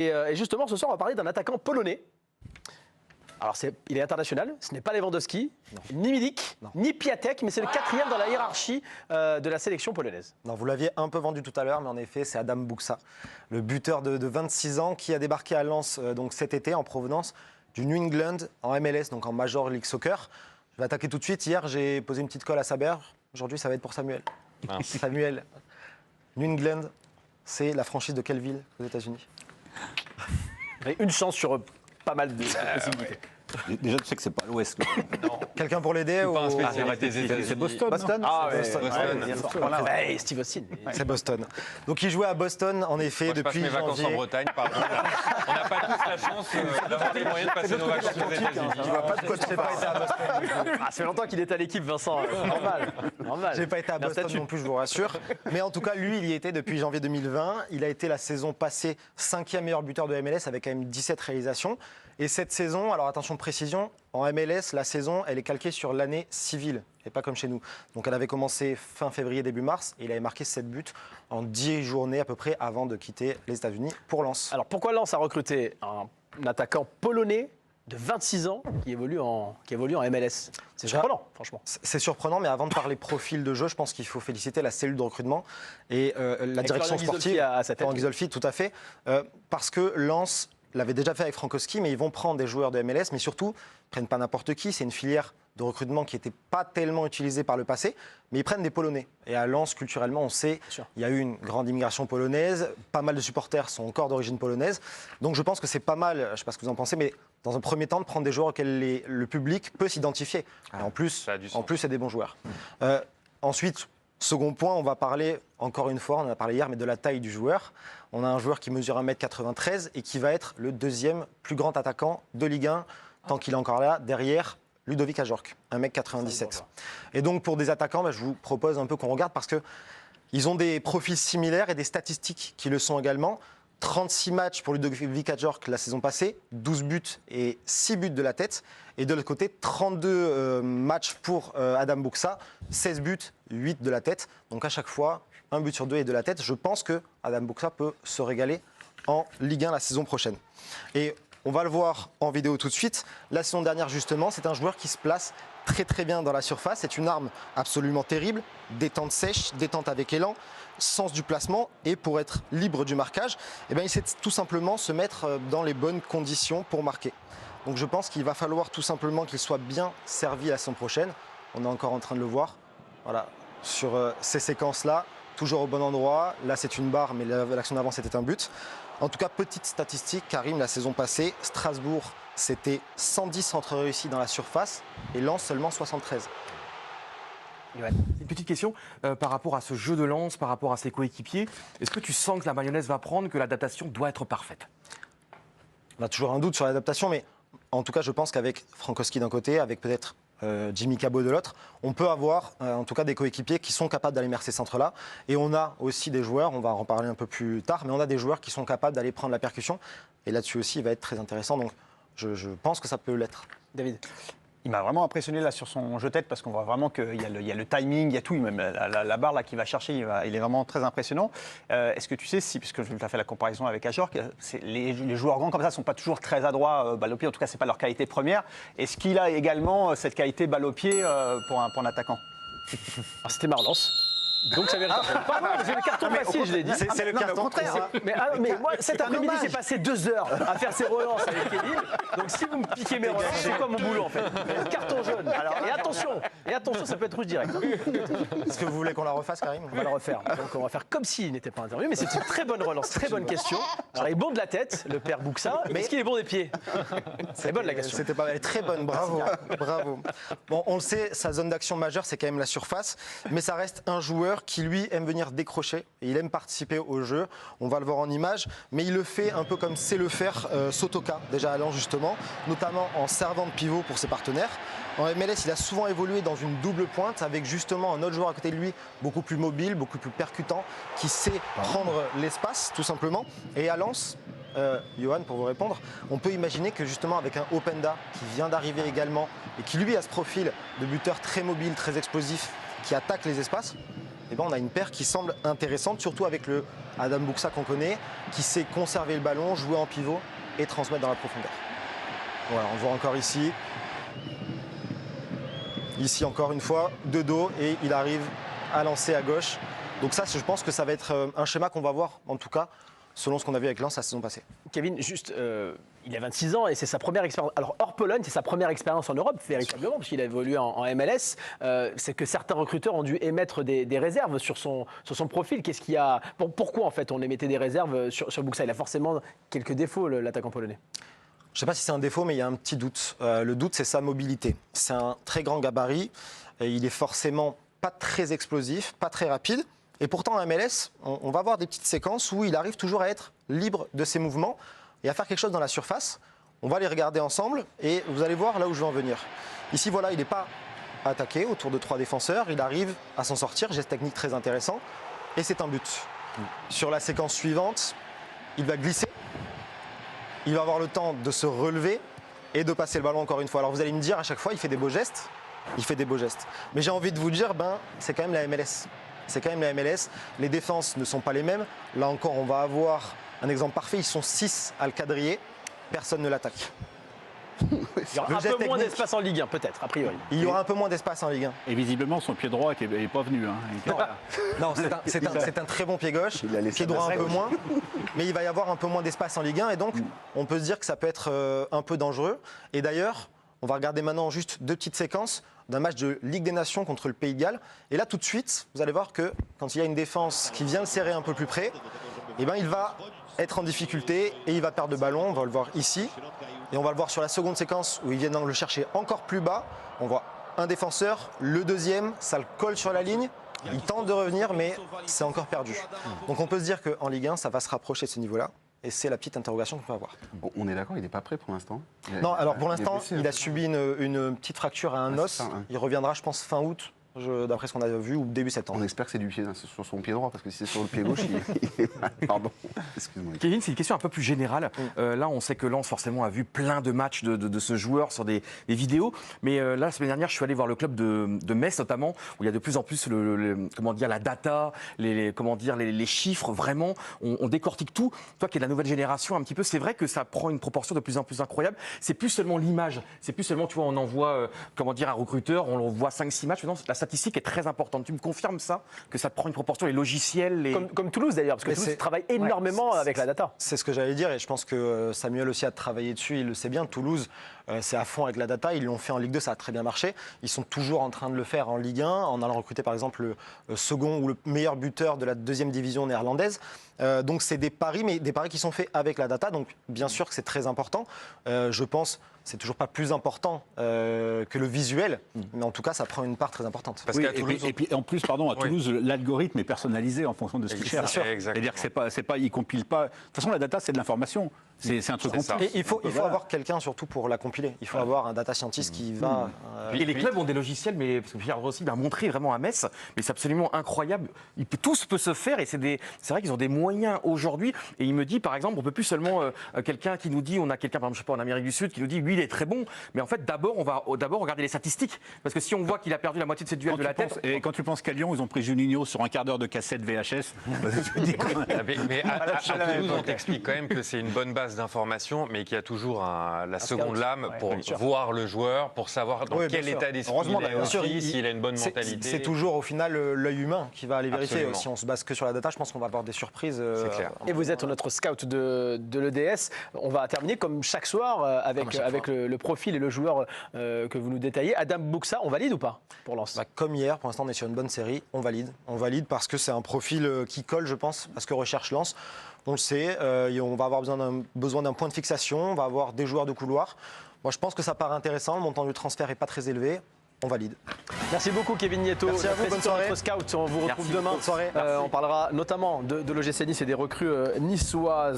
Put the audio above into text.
Et justement, ce soir, on va parler d'un attaquant polonais. Alors, il est international, ce n'est pas Lewandowski, ni Milik, ni Piatek, mais c'est le 4e dans la hiérarchie de la sélection polonaise. Non, vous l'aviez un peu vendu tout à l'heure, mais en effet, c'est Adam Buksa, le buteur de 26 ans qui a débarqué à Lens donc cet été en provenance du New England en MLS, donc en Major League Soccer. Je vais attaquer tout de suite. Hier, j'ai posé une petite colle à Saber. Aujourd'hui, ça va être pour Samuel. Samuel, New England, c'est la franchise de quelle ville aux États-Unis? Une chance sur pas mal de possibilités. Déjà, tu sais que c'est pas l'Ouest. Quelqu'un pour l'aider ou... C'est Boston. Boston. Ah ouais, Boston. Ouais, Steve Austin. C'est Boston. Donc il jouait à Boston, en effet, Moi, je depuis passe mes vacances janvier. en Bretagne, pardon. On n'a pas tous la chance d'avoir les moyens de passer nos vacances aux États-Unis. Je vois pas de quoi tu pas été à Boston. Ah, ça fait longtemps qu'il est à l'équipe, Vincent. Normal. J'ai pas été à Boston non plus, je vous rassure. Mais en tout cas, lui, il y était depuis janvier 2020. Il a été la saison passée 5e meilleur buteur de MLS avec quand même 17 réalisations. Et cette saison, alors attention précision, en MLS, la saison, elle est calquée sur l'année civile et pas comme chez nous. Donc elle avait commencé fin février, début mars et il avait marqué 7 buts en 10 journées à peu près avant de quitter les États-Unis pour Lens. Alors pourquoi Lens a recruté un attaquant polonais de 26 ans qui évolue en MLS? C'est surprenant, franchement. C'est surprenant, mais avant de parler profil de jeu, je pense qu'il faut féliciter la cellule de recrutement et la direction sportive. À sa tête. Florian Ghisolfi, tout à fait. Parce que Lens l'avait déjà fait avec Frankowski, mais ils vont prendre des joueurs de MLS, mais surtout, ils prennent pas n'importe qui. C'est une filière de recrutement qui n'était pas tellement utilisée par le passé, mais ils prennent des Polonais. Et à Lens, culturellement, on sait, il y a eu une grande immigration polonaise, pas mal de supporters sont encore d'origine polonaise. Donc je pense que c'est pas mal, je ne sais pas ce que vous en pensez, mais dans un premier temps, de prendre des joueurs auxquels le public peut s'identifier. Et en plus, c'est des bons joueurs. Ensuite, second point, on va parler, encore une fois, on en a parlé hier, mais de la taille du joueur. On a un joueur qui mesure 1m93 et qui va être le 2e plus grand attaquant de Ligue 1, tant qu'il est encore là, derrière Ludovic Ajorc, 1m97. Et donc, pour des attaquants, je vous propose un peu qu'on regarde parce qu'ils ont des profils similaires et des statistiques qui le sont également. 36 matchs pour Ludovic Ajorc la saison passée, 12 buts et 6 buts de la tête. Et de l'autre côté, 32 matchs pour Adam Buksa, 16 buts, 8 de la tête. Donc à chaque fois, un but sur 2 et de la tête. Je pense que Adam Buksa peut se régaler en Ligue 1 la saison prochaine. Et on va le voir en vidéo tout de suite. La saison dernière, justement, c'est un joueur qui se place très très bien dans la surface. C'est une arme absolument terrible. Détente sèche, détente avec élan, sens du placement. Et pour être libre du marquage, il sait tout simplement se mettre dans les bonnes conditions pour marquer. Donc je pense qu'il va falloir tout simplement qu'il soit bien servi la saison prochaine. On est encore en train de le voir. Voilà, sur ces séquences-là, toujours au bon endroit. Là, c'est une barre, mais l'action d'avant, c'était un but. En tout cas, petite statistique, Karim, la saison passée, Strasbourg, c'était 110 centres réussis dans la surface et Lens seulement 73. Une petite question par rapport à ce jeu de Lens, par rapport à ses coéquipiers. Est-ce que tu sens que la mayonnaise va prendre, que l'adaptation doit être parfaite? On a toujours un doute sur l'adaptation, mais en tout cas, je pense qu'avec Frankowski d'un côté, avec peut-être Jimmy Cabot de l'autre, on peut avoir en tout cas des coéquipiers qui sont capables d'aller vers ces centres-là. Et on a aussi des joueurs, on va en parler un peu plus tard, mais on a des joueurs qui sont capables d'aller prendre la percussion. Et là-dessus aussi, il va être très intéressant. Donc je pense que ça peut l'être. David? Il m'a vraiment impressionné là sur son jeu-tête parce qu'on voit vraiment qu'il y a le timing, il y a tout, même la barre là qu'il va chercher, il est vraiment très impressionnant. Est-ce que tu sais si, puisque je t'ai fait la comparaison avec Ajorc, les joueurs grands comme ça ne sont pas toujours très adroits balle au pied, en tout cas c'est pas leur qualité première. Est-ce qu'il a également cette qualité balle au pied pour un attaquant? C'était Marlens. Donc ça vient le carton. Pardon, j'ai le carton facile, je l'ai dit. C'est le carton contraire. Mais moi, cet après-midi, j'ai passé 2 heures à faire ces relances avec Kevin. Donc si vous me piquez mes relances, c'est quoi mon boulot en fait? Carton jaune. Alors, et attention, ça peut être rouge direct. Est-ce que vous voulez qu'on la refasse, Karim? On va la refaire. Donc on va faire comme s'il n'était pas intervenu, mais c'est une très bonne relance, très bonne question. Alors il est bon de la tête, le père Buksa, mais est-ce qu'il est bon des pieds? C'est bonne la question. C'était pas mal, très bonne, bravo, bravo. Bon, on le sait, sa zone d'action majeure, c'est quand même la surface, mais ça reste un joueur qui lui aime venir décrocher et il aime participer au jeu. On va le voir en image, mais il le fait un peu comme sait le faire Sotoka, déjà à Lens justement, notamment en servant de pivot pour ses partenaires. En MLS, il a souvent évolué dans une double pointe avec justement un autre joueur à côté de lui, beaucoup plus mobile, beaucoup plus percutant, qui sait prendre l'espace tout simplement. Et à Lens, Johan, pour vous répondre, on peut imaginer que justement avec un Openda qui vient d'arriver également et qui lui a ce profil de buteur très mobile, très explosif, qui attaque les espaces, eh ben, on a une paire qui semble intéressante, surtout avec le Adam Buksa qu'on connaît, qui sait conserver le ballon, jouer en pivot et transmettre dans la profondeur. Voilà, on voit encore ici. Ici encore une fois, de dos, et il arrive à lancer à gauche. Donc ça, je pense que ça va être un schéma qu'on va voir, en tout cas, selon ce qu'on a vu avec Lens la saison passée. Kevin, juste, il a 26 ans et c'est sa première expérience. Alors, hors Pologne, c'est sa première expérience en Europe, véritablement, parce qu'il a évolué en MLS. C'est que certains recruteurs ont dû émettre des réserves sur son profil. Qu'est-ce qu'il y a pourquoi, en fait, on émettait des réserves sur Buksa? Il a forcément quelques défauts, l'attaquant polonais. Je ne sais pas si c'est un défaut, mais il y a un petit doute. Le doute, c'est sa mobilité. C'est un très grand gabarit. Et il est forcément pas très explosif, pas très rapide. Et pourtant, en MLS, on va avoir des petites séquences où il arrive toujours à être libre de ses mouvements et à faire quelque chose dans la surface. On va les regarder ensemble et vous allez voir là où je veux en venir. Ici, voilà, il n'est pas attaqué autour de 3 défenseurs. Il arrive à s'en sortir. Geste technique très intéressant. Et c'est un but. Sur la séquence suivante, il va glisser. Il va avoir le temps de se relever et de passer le ballon encore une fois. Alors vous allez me dire, à chaque fois, il fait des beaux gestes. Il fait des beaux gestes. Mais j'ai envie de vous dire, c'est quand même la MLS. C'est quand même la MLS. Les défenses ne sont pas les mêmes. Là encore, on va avoir un exemple parfait. Ils sont 6 à le quadriller. Personne ne l'attaque. Il y aura un peu moins d'espace en Ligue 1, peut-être, a priori. Il y aura un peu moins d'espace en Ligue 1. Et visiblement, son pied droit n'est pas venu. Non, c'est un très bon pied gauche. Pied droit un peu moins. Mais il va y avoir un peu moins d'espace en Ligue 1. Et donc, on peut se dire que ça peut être un peu dangereux. Et d'ailleurs, on va regarder maintenant juste 2 petites séquences d'un match de Ligue des Nations contre le Pays de Galles. Et là, tout de suite, vous allez voir que quand il y a une défense qui vient le serrer un peu plus près, eh ben, il va être en difficulté et il va perdre le ballon. On va le voir ici. Et on va le voir sur la seconde séquence où ils viennent le chercher encore plus bas. On voit un défenseur, le deuxième, ça le colle sur la ligne. Il tente de revenir, mais c'est encore perdu. Donc on peut se dire qu'en Ligue 1, ça va se rapprocher de ce niveau-là. Et c'est la petite interrogation qu'on peut avoir. Bon, on est d'accord, il n'est pas prêt pour l'instant. Non, alors pour l'instant, il a subi une petite fracture à un os. Ça, hein. Il reviendra, je pense, fin août, d'après ce qu'on a vu, ou début septembre. On espère que c'est du pied, sur son pied droit, parce que si c'est sur le pied gauche, il est mal. Pardon, excuse-moi. Kevin, c'est une question un peu plus générale. Là, on sait que Lens, forcément, a vu plein de matchs de ce joueur sur des vidéos. Mais là, la semaine dernière, je suis allé voir le club de Metz, notamment, où il y a de plus en plus comment dire, la data, les chiffres. Vraiment, on décortique tout. Toi qui es de la nouvelle génération, un petit peu, c'est vrai que ça prend une proportion de plus en plus incroyable. C'est plus seulement l'image. C'est plus seulement, tu vois, on envoie, un recruteur, on voit 5-6 matchs. Non, la statistique est très importante. Tu me confirmes ça, que ça prend une proportion, les logiciels, Comme Toulouse d'ailleurs, parce que Toulouse travaille énormément avec la data. C'est ce que j'allais dire et je pense que Samuel aussi a travaillé dessus, il le sait bien. Toulouse, c'est à fond avec la data, ils l'ont fait en Ligue 2, ça a très bien marché. Ils sont toujours en train de le faire en Ligue 1, en allant recruter par exemple le second ou le meilleur buteur de la 2e division néerlandaise. Donc c'est des paris, mais des paris qui sont faits avec la data, donc bien sûr que c'est très important. Je pense c'est toujours pas plus important que le visuel, mais en tout cas ça prend une part très importante. Parce et puis en plus, à Toulouse, l'algorithme est personnalisé en fonction de ce qu'il cherche. C'est-à-dire que c'est pas, il compile pas. De toute façon, la data, c'est de l'information. C'est un truc complexe. Et il faut avoir quelqu'un surtout pour la compiler. Il faut avoir un data scientist qui va. Et les clubs ont des logiciels, mais parce que Pierre Rossi l'a montré vraiment à Metz, mais c'est absolument incroyable. Tout peut se faire et c'est vrai qu'ils ont des moyens aujourd'hui. Et il me dit, par exemple, on peut plus seulement quelqu'un qui nous dit, on a quelqu'un, par exemple, je sais pas, en Amérique du Sud, qui nous dit, lui, il est très bon. Mais en fait, d'abord, on va regarder les statistiques, parce que si on voit qu'il a perdu la moitié de ses duels de la tête. Et quand tu penses qu'à Lyon, ils ont pris Juninho sur un quart d'heure de cassette VHS. Mais à Toulouse, on t'explique quand même que c'est une bonne base d'information, mais qu'il y a toujours la seconde lame pour voir le joueur, pour savoir dans quel état d'esprit il est aussi, s'il a une bonne mentalité. C'est toujours au final l'œil humain qui va aller vérifier. Absolument. Si on se base que sur la data, je pense qu'on va avoir des surprises. C'est clair. Et vous êtes notre scout de l'EDS. On va terminer comme chaque soir avec le profil et le joueur que vous nous détaillez. Adam Buksa, on valide ou pas pour Lens? Comme hier, pour l'instant on est sur une bonne série, on valide. On valide parce que c'est un profil qui colle, je pense, à ce que recherche Lens. On le sait, on va avoir besoin d'un point de fixation, on va avoir des joueurs de couloir. Moi je pense que ça paraît intéressant, le montant du transfert n'est pas très élevé. On valide. Merci beaucoup Kevin Nieto. Merci à vous, bonne soirée. Notre scout, on vous retrouve demain. Bonne soirée. On parlera notamment de l'OGC Nice et des recrues niçoises.